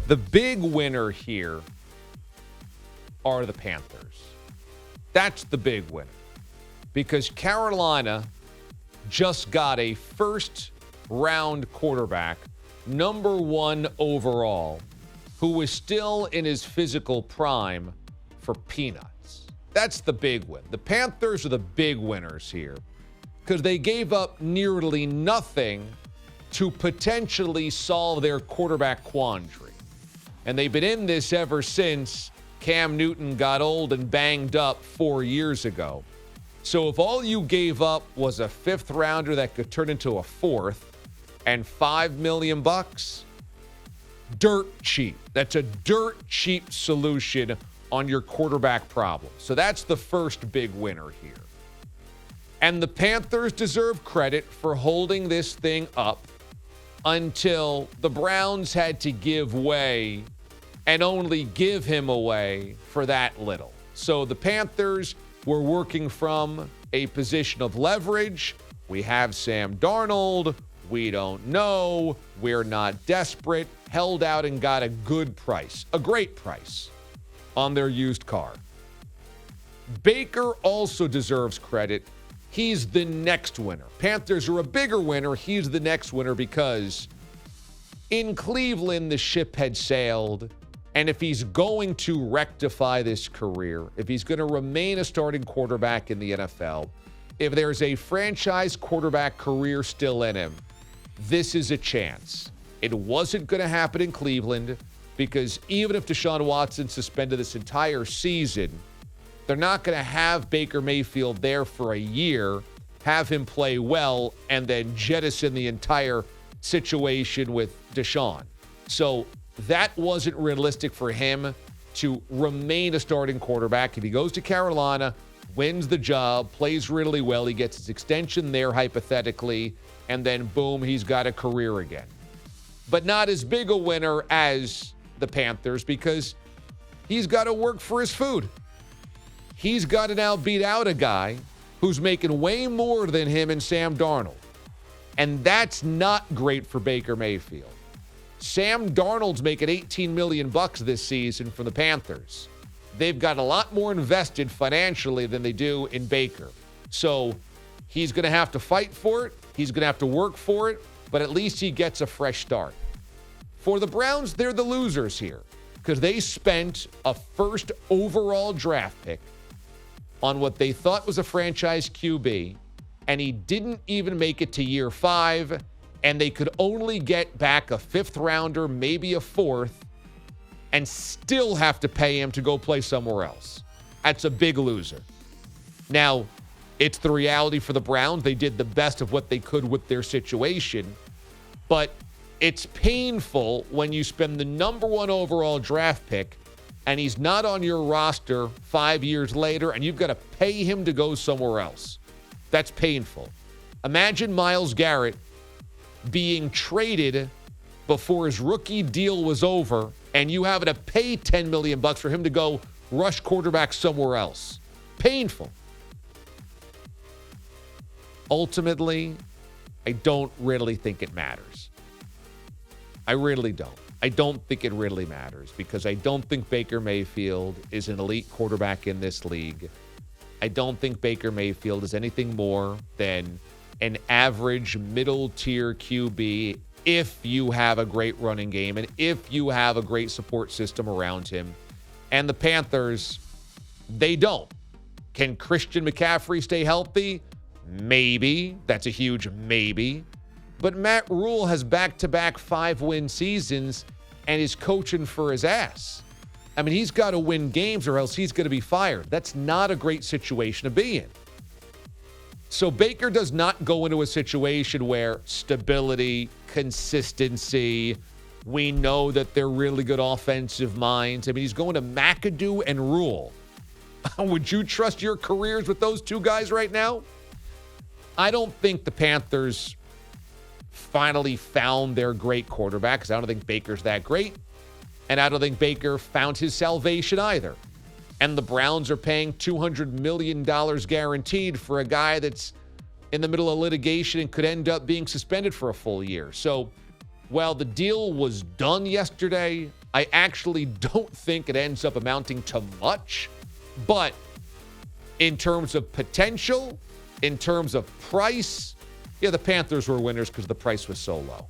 The big winner here are the Panthers. That's the big winner. Because Carolina just got a first-round quarterback, number 1 overall, who was still in his physical prime for peanuts. That's the big win. The Panthers are the big winners here because they gave up nearly nothing to potentially solve their quarterback quandary. And they've been in this ever since Cam Newton got old and banged up 4 years ago. So if all you gave up was a 5th rounder that could turn into a 4th and $5 million, dirt cheap. That's a dirt cheap solution on your quarterback problem. So that's the first big winner here. And the Panthers deserve credit for holding this thing up until the Browns had to give way and only give him away for that little. So the Panthers were working from a position of leverage. We have Sam Darnold. We don't know. We're not desperate. Held out and got a good price, a great price on their used car. Baker also deserves credit. He's the next winner. Panthers are a bigger winner. He's the next winner because in Cleveland, the ship had sailed. And if he's going to rectify this career, if he's going to remain a starting quarterback in the NFL, if there's a franchise quarterback career still in him, this is a chance. It wasn't going to happen in Cleveland because even if Deshaun Watson suspended this entire season, they're not going to have Baker Mayfield there for a year, have him play well, and then jettison the entire situation with Deshaun. So that wasn't realistic for him to remain a starting quarterback. If he goes to Carolina, wins the job, plays really well, he gets his extension there hypothetically, and then boom, he's got a career again. But not as big a winner as the Panthers because he's got to work for his food. He's got to now beat out a guy who's making way more than him and Sam Darnold. And that's not great for Baker Mayfield. Sam Darnold's making $18 million this season from the Panthers. They've got a lot more invested financially than they do in Baker. So he's going to have to fight for it. He's going to have to work for it, but at least he gets a fresh start. For the Browns, they're the losers here because they spent a first overall draft pick on what they thought was a franchise QB, and he didn't even make it to year 5, and they could only get back a 5th rounder, maybe a 4th, and still have to pay him to go play somewhere else. That's a big loser. Now, it's the reality for the Browns. They did the best of what they could with their situation, but it's painful when you spend the number 1 overall draft pick and he's not on your roster 5 years later and you've got to pay him to go somewhere else. That's painful. Imagine Myles Garrett being traded before his rookie deal was over and you having to pay $10 million for him to go rush quarterback somewhere else. Painful. Ultimately, I don't really think it matters. I really don't. I don't think it really matters because I don't think Baker Mayfield is an elite quarterback in this league. I don't think Baker Mayfield is anything more than an average middle-tier QB if you have a great running game and if you have a great support system around him. And the Panthers, they don't. Can Christian McCaffrey stay healthy? Maybe. That's a huge maybe. But Matt Rule has back-to-back 5-win seasons and is coaching for his ass. I mean, he's got to win games or else he's going to be fired. That's not a great situation to be in. So Baker does not go into a situation where stability, consistency, we know that they're really good offensive minds. I mean, he's going to McAdoo and Rule. Would you trust your careers with those two guys right now? I don't think the Panthers finally found their great quarterback because I don't think Baker's that great. And I don't think Baker found his salvation either. And the Browns are paying $200 million guaranteed for a guy that's in the middle of litigation and could end up being suspended for a full year. So Well, the deal was done yesterday. I actually don't think it ends up amounting to much. But in terms of potential, in terms of price, yeah, the Panthers were winners because the price was so low.